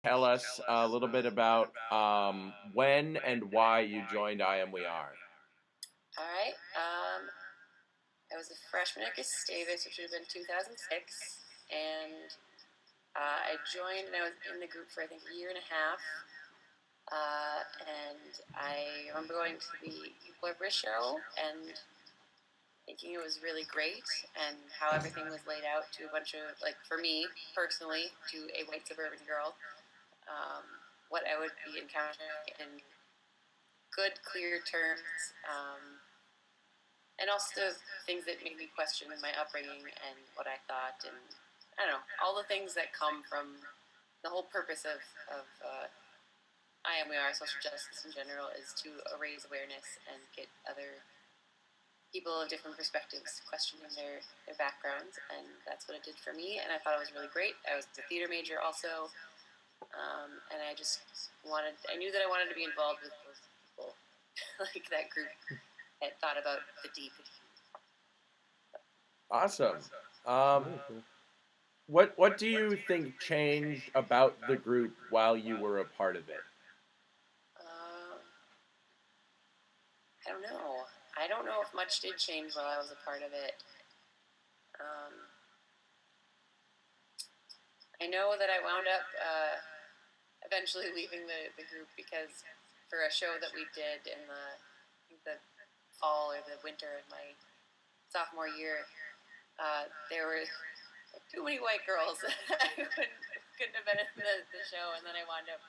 tell us a little bit about when and why you joined I Am We Are. All right. I was a freshman at Gustavus, which would have been 2006, and I joined, and I was in the group for I think a year and a half. And I remember going to the Euphoria show and thinking it was really great, and how everything was laid out to a bunch of, like, for me personally, to a white suburban girl, what I would be encountering in good, clear terms. And also things that made me question my upbringing and what I thought, and I don't know, all the things that come from the whole purpose of I Am We Are, social justice in general, is to raise awareness and get other people of different perspectives questioning their backgrounds, and that's what it did for me, and I thought it was really great. I was a theater major also, and I knew that I wanted to be involved with those people, like that group that thought about the deep. Awesome. What do you think changed about the group while you were a part of it? I don't know. I don't know if much did change while I was a part of it. I know that I wound up eventually leaving the group because for a show that we did in the fall or the winter of my sophomore year, there were too many white girls. I couldn't have been in the show, and then I wound up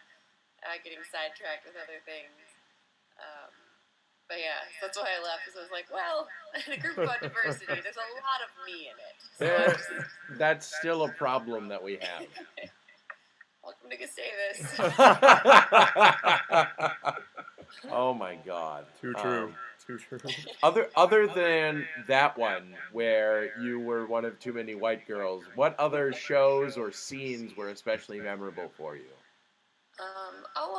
getting sidetracked with other things. But yeah, that's why I left, because I was like, well, in a group about diversity, there's a lot of me in it. So that's still a problem that we have. Welcome to Gustavus. Oh my God. Too true. Too true. Other than that one where you were one of too many white girls, what other shows or scenes were especially memorable for you?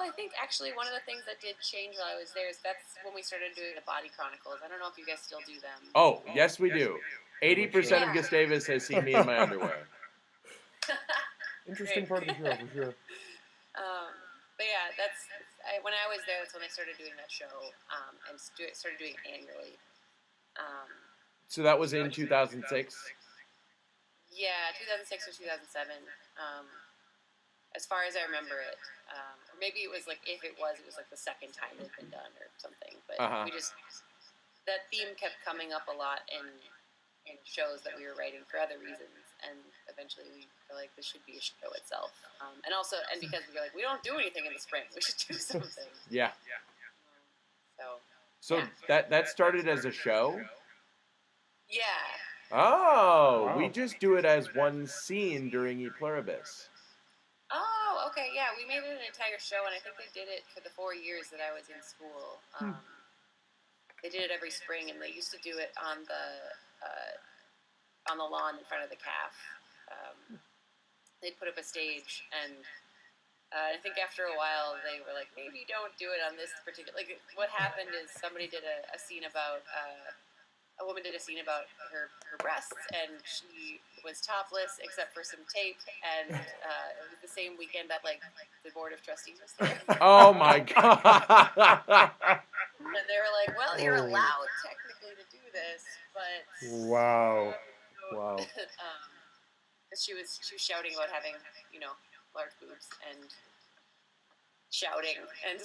I think actually one of the things that did change while I was there is that's when we started doing the Body Chronicles. I don't know if you guys still do them. Oh, yes we do. 80% of Gustavus has seen me in my underwear. Interesting part of the show, for sure. But yeah, when I was there, that's when I started doing that show, and started doing it annually. So that was in 2006? Yeah, 2006 or 2007. As far as I remember it. Or maybe it was like, if it was like the second time it had been done or something. But that theme kept coming up a lot in shows that we were writing for other reasons. And eventually we were like, this should be a show itself. And because we were like, we don't do anything in the spring, we should do something. Yeah. So yeah. that started as a show? Yeah. Oh, wow. We just do it as one scene during E Pluribus. Oh, okay, yeah. We made it an entire show, and I think they did it for the 4 years that I was in school. They did it every spring, and they used to do it on the lawn in front of the calf. They'd put up a stage, and I think after a while they were like, maybe don't do it on this particular. Like, what happened is somebody did a scene about. A woman did a scene about her breasts, and she was topless except for some tape, and it was the same weekend that, like, the Board of Trustees was there. Oh, my God. And they were like, well, you're allowed technically to do this, but... Wow. Wow. She was shouting about having, large boobs, and shouting, and...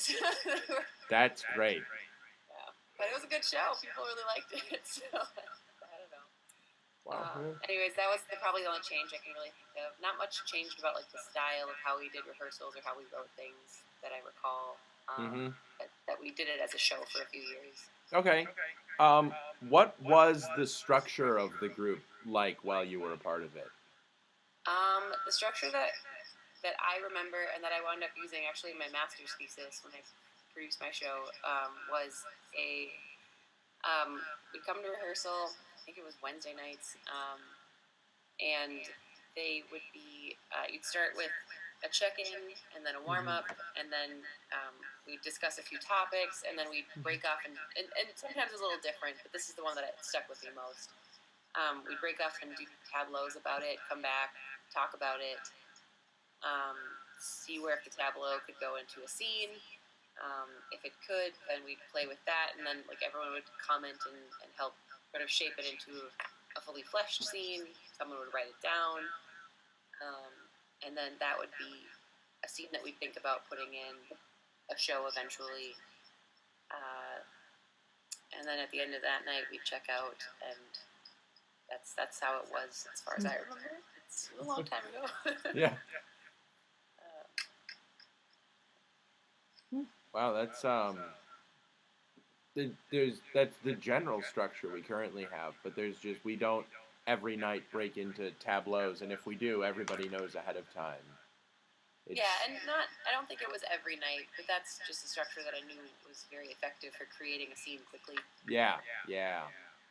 That's great. But it was a good show. People really liked it, so I don't know. Wow. Anyways, that was probably the only change I can really think of. Not much changed about, like, the style of how we did rehearsals or how we wrote things that I recall. That we did it as a show for a few years. Okay. What was the structure of the group like while you were a part of it? The structure that I remember and that I wound up using actually in my master's thesis when I produced my show was we'd come to rehearsal. I think it was Wednesday nights, and they would be you'd start with a check-in and then a warm-up, and then we'd discuss a few topics, and then we'd break off and sometimes it's a little different, but this is the one that stuck with me most. We'd break off and do tableaus about it, come back, talk about it. see where if the tableau could go into a scene. If it could, then we'd play with that, and then like everyone would comment and help sort of shape it into a fully fleshed scene. Someone would write it down, and then that would be a scene that we'd think about putting in a show eventually. And then at the end of that night, we'd check out, and that's how it was as far as I remember. It's a long time ago. Yeah. Wow, that's that's the general structure we currently have, but we don't every night break into tableaus, and if we do, everybody knows ahead of time. Yeah, and I don't think it was every night, but that's just a structure that I knew was very effective for creating a scene quickly. Yeah.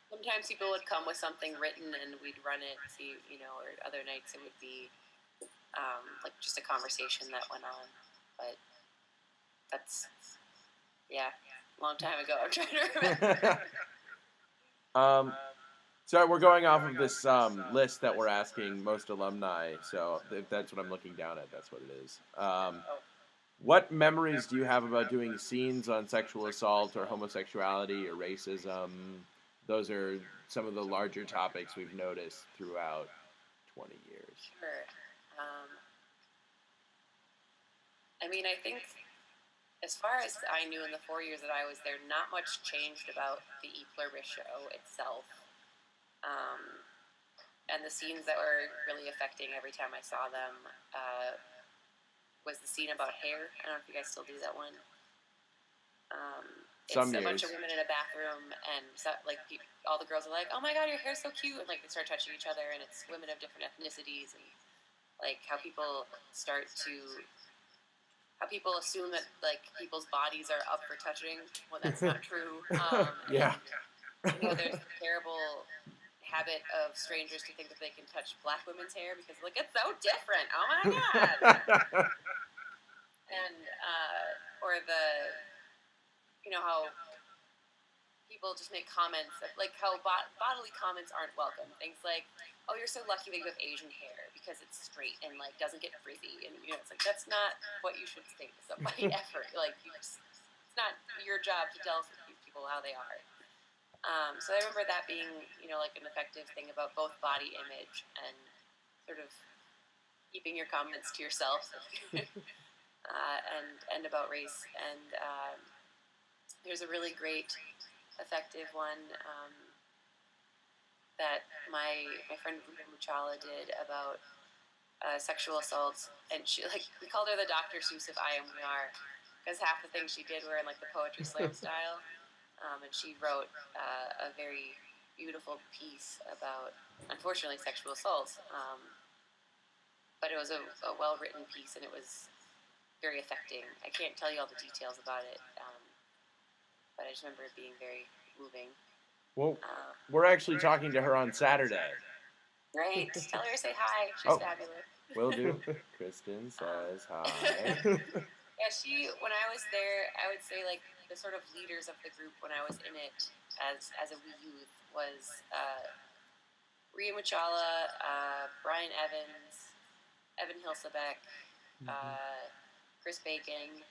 Sometimes people would come with something written and we'd run it, see, or other nights it would be like just a conversation that went on. But that's, a long time ago. I'm trying to remember. So we're going off of this list that we're asking most alumni. So if that's what I'm looking down at, that's what it is. What memories do you have about doing scenes on sexual assault or homosexuality or racism? Those are some of the larger topics we've noticed throughout 20 years. Sure. I mean, I think as far as I knew in the 4 years that I was there, not much changed about the E. Pluribus show itself. And the scenes that were really affecting every time I saw them was the scene about hair. I don't know if you guys still do that one. It's a bunch of women in a bathroom, and all the girls are like, "Oh my god, your hair's so cute!" And like they start touching each other, and it's women of different ethnicities, and like how people assume that like people's bodies are up for touching when that's not true. Yeah. And, there's a terrible habit of strangers to think that they can touch black women's hair because like it's so different. Oh my god. And or how people just make comments that, like how bodily comments aren't welcome. Things like, "Oh, you're so lucky that you have Asian hair because it's straight and like doesn't get frizzy," and it's like that's not what you should think to somebody ever. Like it's not your job to tell people how they are. So I remember that being, like an effective thing about both body image and sort of keeping your comments to yourself, and about race. And there's a really great, effective one that my friend Buddha Muchala did about sexual assaults, and we called her the Dr. Seuss of I Am We Are, because half the things she did were in like the poetry slam style. And she wrote a very beautiful piece about, unfortunately, sexual assault. But it was a well-written piece, and it was very affecting. I can't tell you all the details about it, but I just remember it being very moving. Well, we're actually talking to her on Saturday. Great. Tell her I say hi. She's fabulous. Will do. Kristin says hi. Yeah, when I was there, I would say like the sort of leaders of the group when I was in it as a wee youth was Ria Muchala, Brian Evans, Evan Hilsebeck, Chris Bacon.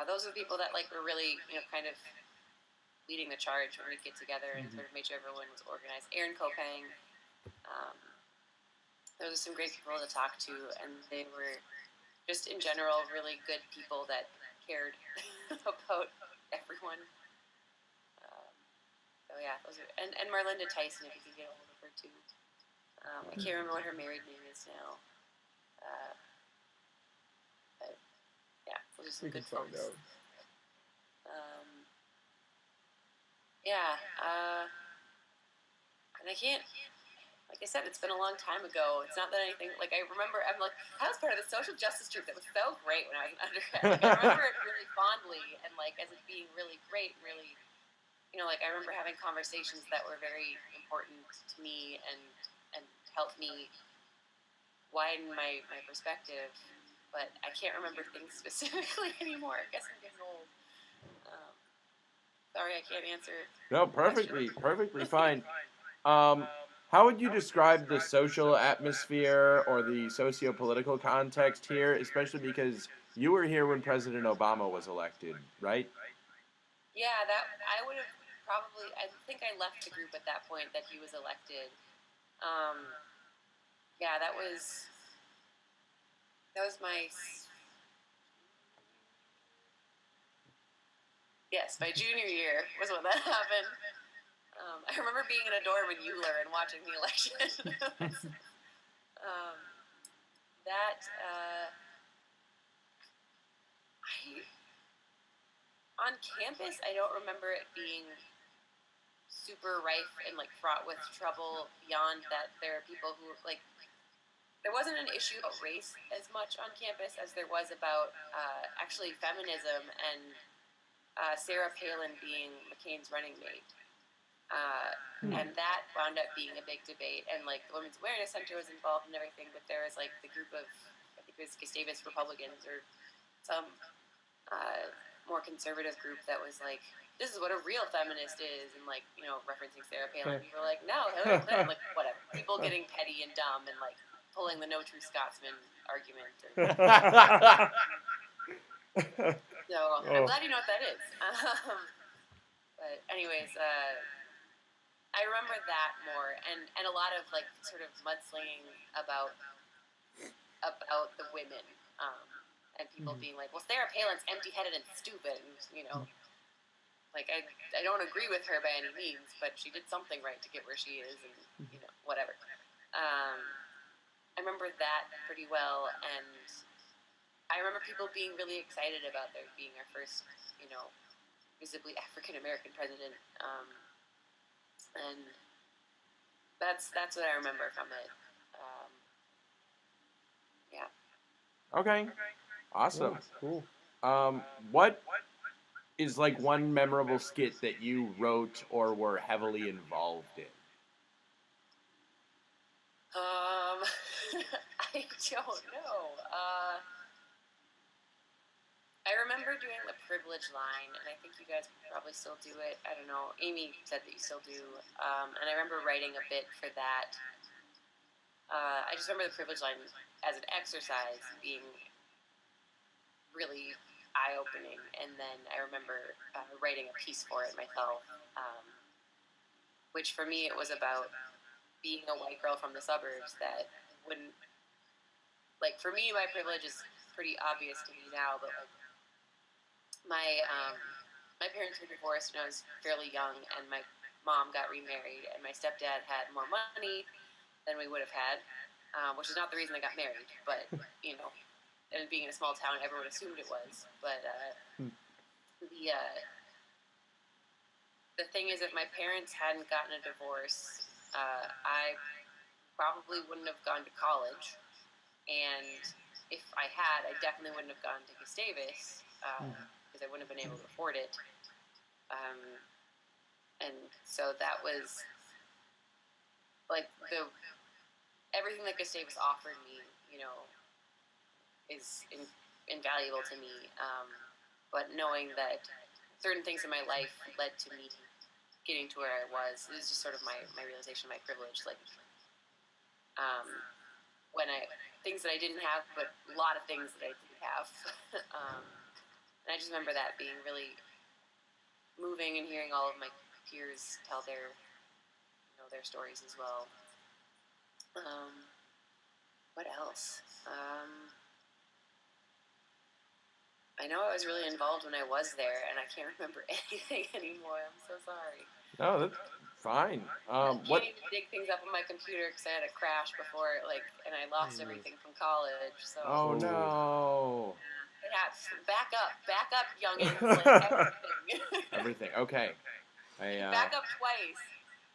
Those are the people that like were really kind of leading the charge when we'd get together and sort of made sure everyone was organized. Aaron Kopang. Those are some great people to talk to, and they were just in general really good people that cared about everyone. So yeah, those are, and Marlinda Tyson, if you can get a hold of her too. I can't remember what her married name is now. But yeah, those are some good folks. And I can't. Like I said, it's been a long time ago. It's not that anything, like I remember, I was part of the social justice group that was so great when I was an undergrad. Like, I remember it really fondly and like as it being really great, really, like I remember having conversations that were very important to me and helped me widen my perspective. But I can't remember things specifically anymore. I guess I'm getting old. Sorry, I can't answer. No, perfectly fine. How would you describe the social atmosphere or the socio-political context here, especially because you were here when President Obama was elected, right? Yeah, that I would have probably. I think I left the group at that point that he was elected. Um, yeah, that was my. Yes, my junior year was when that happened. I remember being in a dorm in Euler and watching the election. um, that on campus, I don't remember it being super rife and like fraught with trouble. Beyond that, there are people who like. There wasn't an issue about race as much on campus as there was about actually feminism and Sarah Palin being McCain's running mate. And that wound up being a big debate. And like the Women's Awareness Center was involved and everything, but there was like the group of, I think it was Gustavus Republicans or some more conservative group that was like, this is what a real feminist is, and like, you know, referencing Sarah Palin. People were like, no, Hillary Clinton, like whatever. People getting petty and dumb and like pulling the no true Scotsman argument. So I'm glad you know what that is. But anyways, I remember that more, and a lot of like sort of mudslinging about the women, and people being like, well, Sarah Palin's empty-headed and stupid, and, you know. Like, I don't agree with her by any means, but she did something right to get where she is, and, you know, whatever. I remember that pretty well, and I remember people being really excited about there being our first, you know, visibly African-American president, and that's what I remember from it. Yeah. Okay. Awesome. Cool. What is like one memorable skit that you wrote or were heavily involved in? I don't know. I remember doing the privilege line, and I think you guys probably still do it. I don't know. Amy said that you still do. And I remember writing a bit for that. I just remember the privilege line as an exercise being really eye-opening, and then I remember writing a piece for it myself, which for me it was about being a white girl from the suburbs that wouldn't, like, for me my privilege is pretty obvious to me now, but like my parents were divorced when I was fairly young, and my mom got remarried, and my stepdad had more money than we would have had, which is not the reason I got married, but, you know, and being in a small town, everyone assumed it was. But the thing is, if my parents hadn't gotten a divorce, I probably wouldn't have gone to college, and if I had, I definitely wouldn't have gone to Gustavus, because I wouldn't have been able to afford it. And so that was like everything that Gustavus offered me, you know, is invaluable to me. But knowing that certain things in my life led to me getting to where I was, it was just sort of my realization of my privilege. Like, when things that I didn't have, but a lot of things that I did have. And I just remember that being really moving, and hearing all of my peers tell their stories as well. What else? I know I was really involved when I was there, and I can't remember anything anymore. I'm so sorry. No, that's fine. I can't even dig things up on my computer because I had a crash before, and I lost everything from college. So. Oh no. It happens. Back up, youngins. Like everything. Everything. Okay. Back up twice.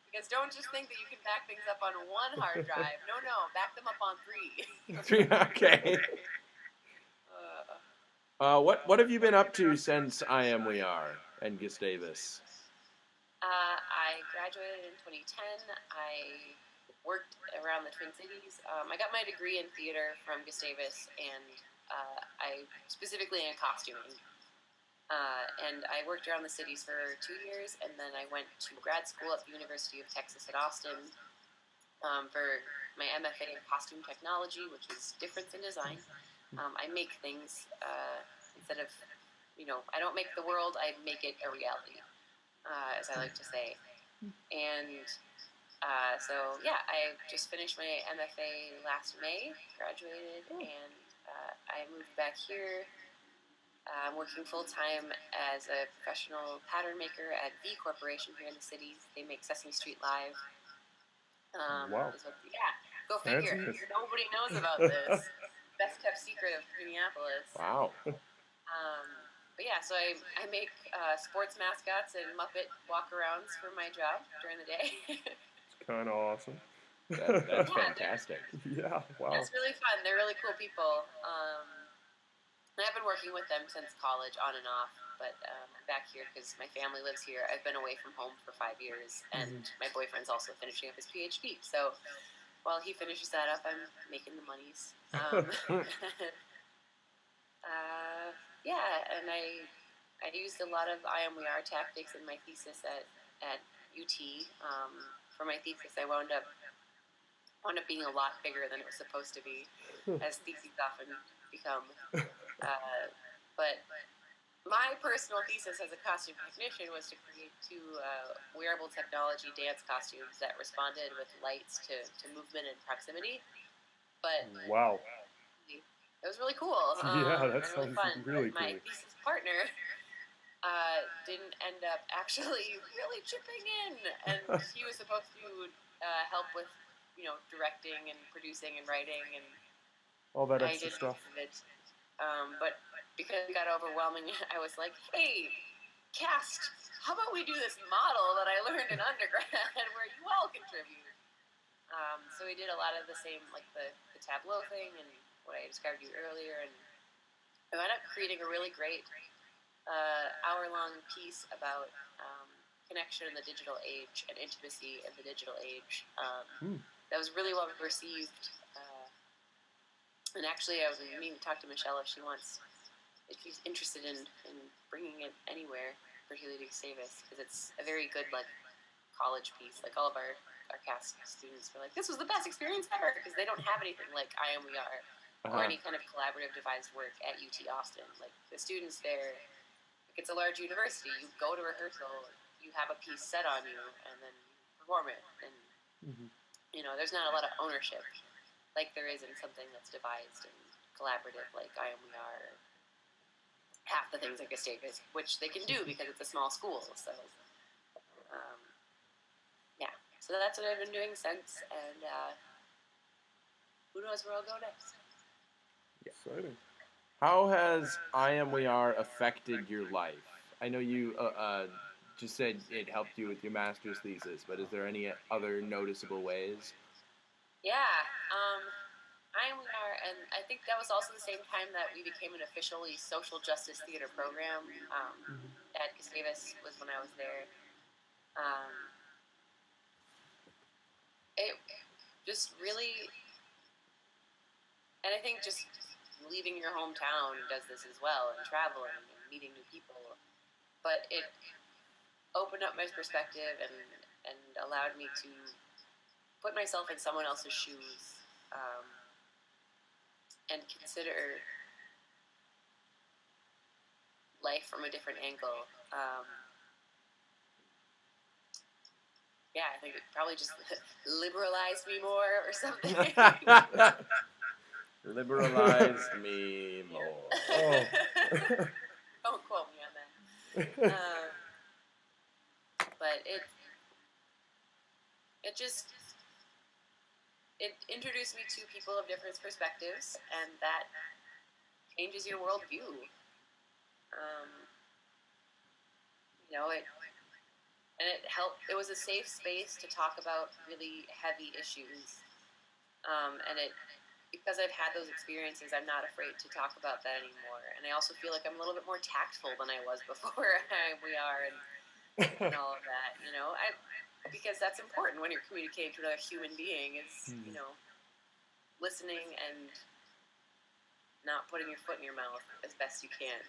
Because don't just think that you can back things up on one hard drive. No, back them up on 3. 3. Okay. What have you been up to since I Am We Are and Gustavus? I graduated in 2010. I worked around the Twin Cities. I got my degree in theater from Gustavus, and I specifically in costuming. And I worked around the cities for 2 years, and then I went to grad school at the University of Texas at Austin. for my MFA in costume technology, which is difference in design. I make things instead of, I don't make the world, I make it a reality, as I like to say. And so, yeah, I just finished my MFA last May, graduated, and I moved back here. I'm working full-time as a professional pattern maker at V Corporation here in the city. They make Sesame Street Live. Wow. Yeah, go figure. Fancy. Nobody knows about this. Best kept secret of Minneapolis. Wow. But yeah, so I make sports mascots and Muppet walk-arounds for my job during the day. It's kind of awesome. That's fantastic. Yeah, wow. It's really fun. They're really cool people. And I've been working with them since college, on and off. But I'm back here because my family lives here. I've been away from home for 5 years, and my boyfriend's also finishing up his PhD. So while he finishes that up, I'm making the monies. Yeah, and I used a lot of IMWR tactics in my thesis at UT. For my thesis, I wound up being a lot bigger than it was supposed to be, as theses often become. But my personal thesis as a costume technician was to create 2 wearable technology dance costumes that responded with lights to movement and proximity. But Wow. it was really cool. Yeah, that and sounds fun. really My cool. thesis partner didn't end up actually really chipping in, and he was supposed to help with, directing and producing and writing, and All that I extra did stuff. most of it. But because it got overwhelming, I was like, "Hey, cast, how about we do this model that I learned in undergrad, where you all contribute?" So we did a lot of the same, like the tableau thing and what I described to you earlier, and I wound up creating a really great hour-long piece about connection in the digital age and intimacy in the digital age. That was really well received. And actually, I was meaning to talk to Michelle if she's interested in bringing it anywhere, particularly to Davis, because it's a very good college piece. Like all of our cast students were like, "This was the best experience ever," because they don't have anything like IMWR or any kind of collaborative devised work at UT Austin. Like the students there, it's a large university. You go to rehearsal, you have a piece set on you, and then you perform it. And there's not a lot of ownership like there is in something that's devised and collaborative, like IMWR. Half the things like Gustavus, which they can do because it's a small school. So, yeah. So that's what I've been doing since, and who knows where I'll go next. Exciting. How has IMWR affected your life? I know you just said it helped you with your master's thesis, but is there any other noticeable ways? Yeah, IMWR, and I think that was also the same time that we became an officially social justice theater program. At Gustavus was when I was there. It just really, and I think just leaving your hometown does this as well, and traveling and meeting new people. But it opened up my perspective and allowed me to put myself in someone else's shoes, and consider life from a different angle. Yeah, I think it probably just liberalized me more or something. Liberalized me more. Oh. Don't quote me on that. But it introduced me to people of different perspectives, and that changes your worldview. It helped. It was a safe space to talk about really heavy issues, and because I've had those experiences, I'm not afraid to talk about that anymore. And I also feel like I'm a little bit more tactful than I was before we are, and all of that. Because that's important when you're communicating to another human being, is listening and not putting your foot in your mouth as best you can.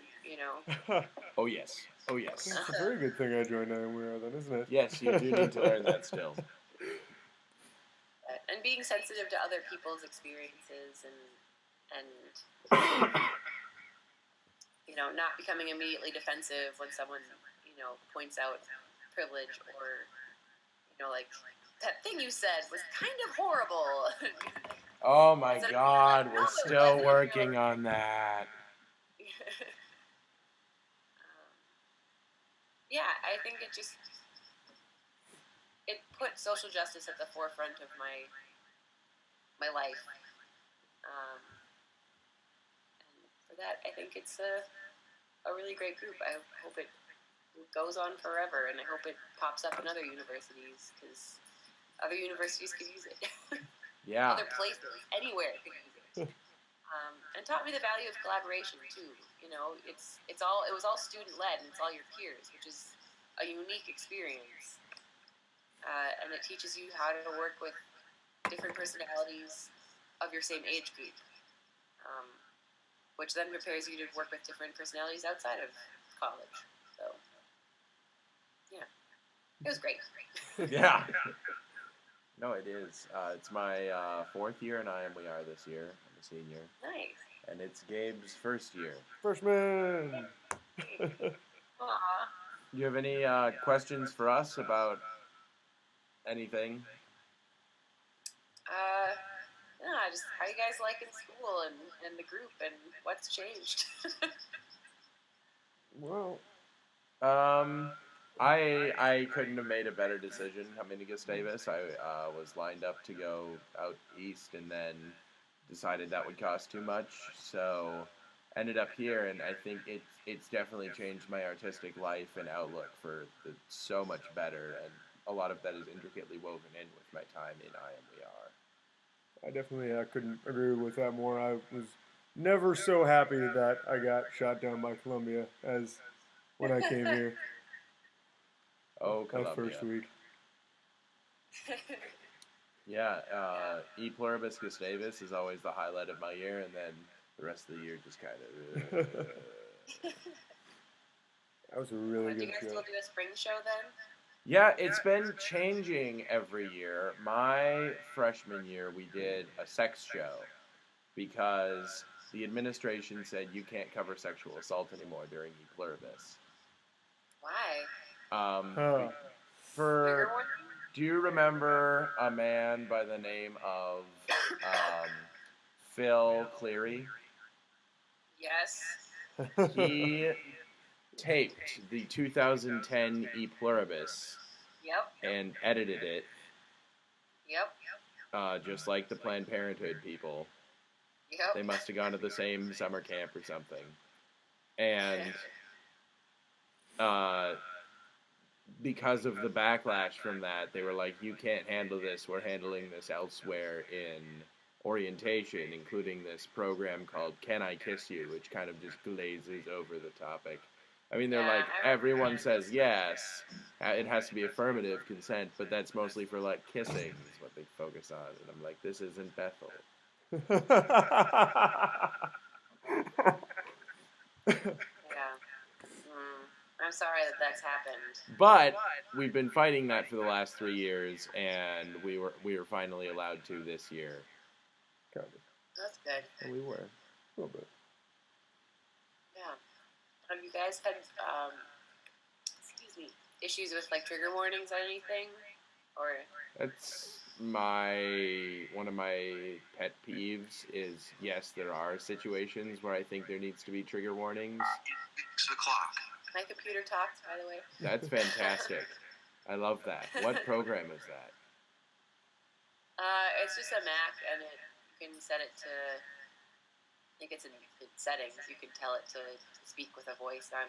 Oh yes. Oh yes. It's a very good thing I joined IMWR then, isn't it? Yes, you do need to learn that still. being sensitive to other people's experiences and not becoming immediately defensive when someone points out privilege or like that thing you said was kind of horrible. Oh my Instead of God, being like, we're "No, it still wasn't." working on that. Yeah, I think it put social justice at the forefront of my life. And for that, I think it's a really great group. I hope it goes on forever, and I hope it pops up in other universities, because other universities could use it. Yeah. Other places, anywhere could use it. And taught me the value of collaboration too. It was all student led, and it's all your peers, which is a unique experience. And it teaches you how to work with different personalities of your same age group, which then prepares you to work with different personalities outside of college. So, yeah, it was great. Yeah. No, it is. It's my 4th year in IMWR this year. I'm a senior. Nice. And it's Gabe's first year. Freshman. Aw. Do you have any questions for us about anything? Just how you guys like in school and the group and what's changed. Well, I couldn't have made a better decision coming to Gustavus. I was lined up to go out east and then decided that would cost too much, so ended up here, and I think it's definitely changed my artistic life and outlook for so much better, and a lot of that is intricately woven in with my time in IMWR. I definitely couldn't agree with that more. I was never so happy that I got shot down by Columbia as when I came here. Oh, That Columbia. first week. Yeah, E Pluribus Gustavus is always the highlight of my year, and then the rest of the year just kind of... That was a really Do you good guys show. still do a spring show then? Yeah, it's been changing every year. My freshman year, we did a sex show because the administration said you can't cover sexual assault anymore during E Pluribus. Why? For... Do you remember a man by the name of Phil Cleary? Yes. He taped the 2010 E Pluribus Yep. and edited it, Yep. just like the Planned Parenthood people. Yep. They must have gone to the same summer camp or something. And because of the backlash from that, they were like, you can't handle this. We're handling this elsewhere in orientation, including this program called Can I Kiss You, which kind of just glazes over the topic. I mean, they're like, everyone says yes. It has to be affirmative consent, but that's mostly for, like, kissing is what they focus on. And I'm like, this isn't Bethel. Yeah. I'm sorry that that's happened. But we've been fighting that for the last 3 years, and we were finally allowed to this year. Kind of. That's good. And we were. A little bit. Yeah. Have you guys had, issues with, like, trigger warnings on anything? Or... That's one of my pet peeves is, yes, there are situations where I think there needs to be trigger warnings. 6 o'clock. My computer talks, by the way. That's fantastic. I love that. What program is that? It's just a Mac, and you can set it to... I think it's in settings. You can tell it to speak with a voice on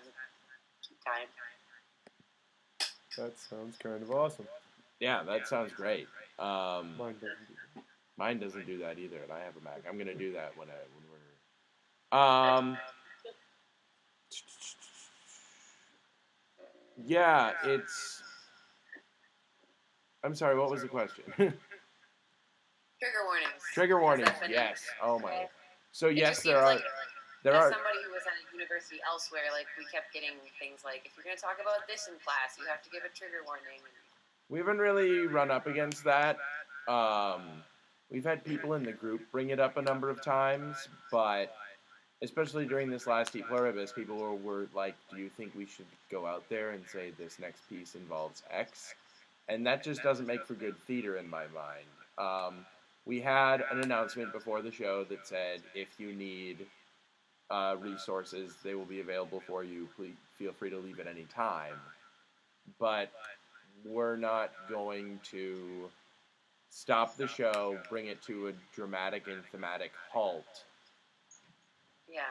key time. That sounds kind of awesome. Yeah, that sounds great. Mine doesn't do that. Mine doesn't do that either, and I have a Mac. I'm gonna do that when we're. Yeah, it's. I'm sorry. What was the question? Trigger warnings. Trigger warnings. Has that been- Yes. Oh my. Okay. So It yes, just there seems are. like, There as are. somebody who was at a university elsewhere, like, we kept getting things like, if you're going to talk about this in class, you have to give a trigger warning. We haven't really run up against that. we've had people in the group bring it up a number of times, but especially during this last E Pluribus, people were like, do you think we should go out there and say this next piece involves X? And that just doesn't make for good theater in my mind. We had an announcement before the show that said, if you need resources, they will be available for you. Please feel free to leave at any time. But we're not going to stop the show, bring it to a dramatic and thematic halt, Yeah.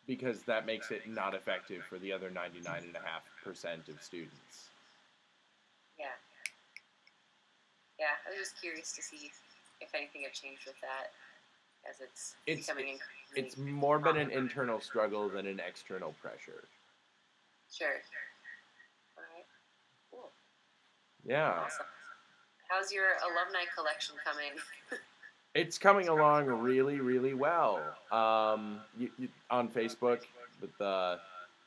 because that makes it not effective for the other 99.5% of students. Yeah. Yeah, I was just curious to see if anything had changed with that, as it's becoming increasingly It's more been an common. internal struggle than an external pressure. Sure. All right. Cool. Yeah. Awesome. How's your alumni collection coming? It's coming along really, really well. On Facebook, with the,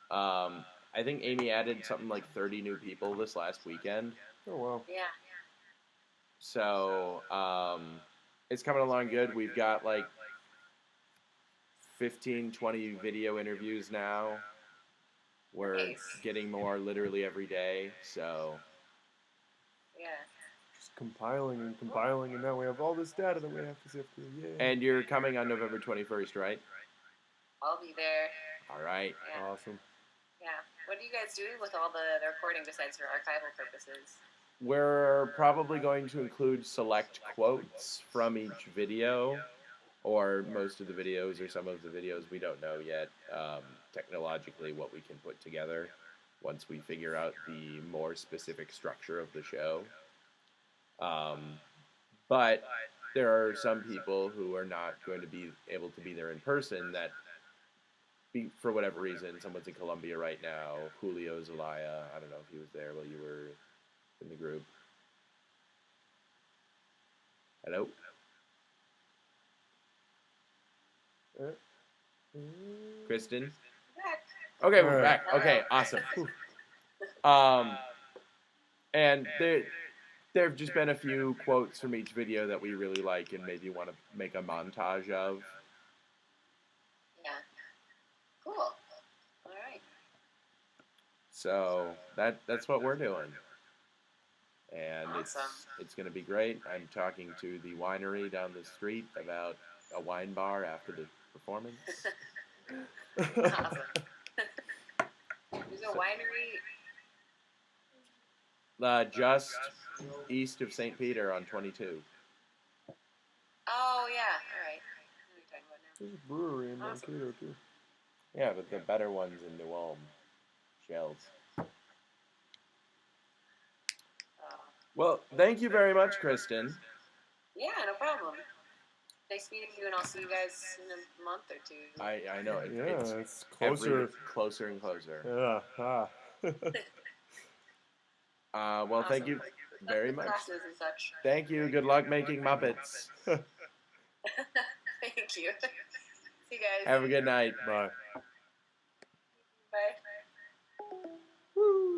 I think Amy added something like 30 new people this last weekend. Oh, wow. Yeah. So, it's coming along good. We've got like 15, 20 video interviews now. We're Nice. getting more literally every day. So, Yeah. Just compiling, and now we have all this data that we have to sift through. Yay. and you're coming on November 21st, right? I'll be there. All right. Yeah. Awesome. Yeah. What are you guys doing with all the recording besides for archival purposes? We're probably going to include select quotes from each video, or most of the videos, or some of the videos. We don't know yet technologically what we can put together once we figure out the more specific structure of the show. But there are some people who are not going to be able to be there in person that, for whatever reason, someone's in Colombia right now. Julio Zelaya, I don't know if he was there while you were in the group. Hello? Kristin? Back. Okay, we're Alright. back. Okay, awesome. And there have just been a few quotes from each video that we really like and maybe want to make a montage of. Yeah. Cool. All right. So that's what we're doing. And Awesome. it's going to be great. I'm talking to the winery down the street about a wine bar after the performance. Awesome. There's a winery. Just east of St. Peter on 22. Oh, yeah. All right. What are you talking about now? There's a brewery in Awesome. Mankato, too. Yeah, but the better ones in New Ulm. Shells. Well, thank you very much, Kristin. Yeah, no problem. Nice meeting you, and I'll see you guys in a month or two. I know. Yeah, It's it's closer. closer and closer. Yeah. Well, thank you very much. Classes and such. Thank you. Good luck making Muppets. Thank you. See you guys. Have a good night. Bye. Bye. Woo.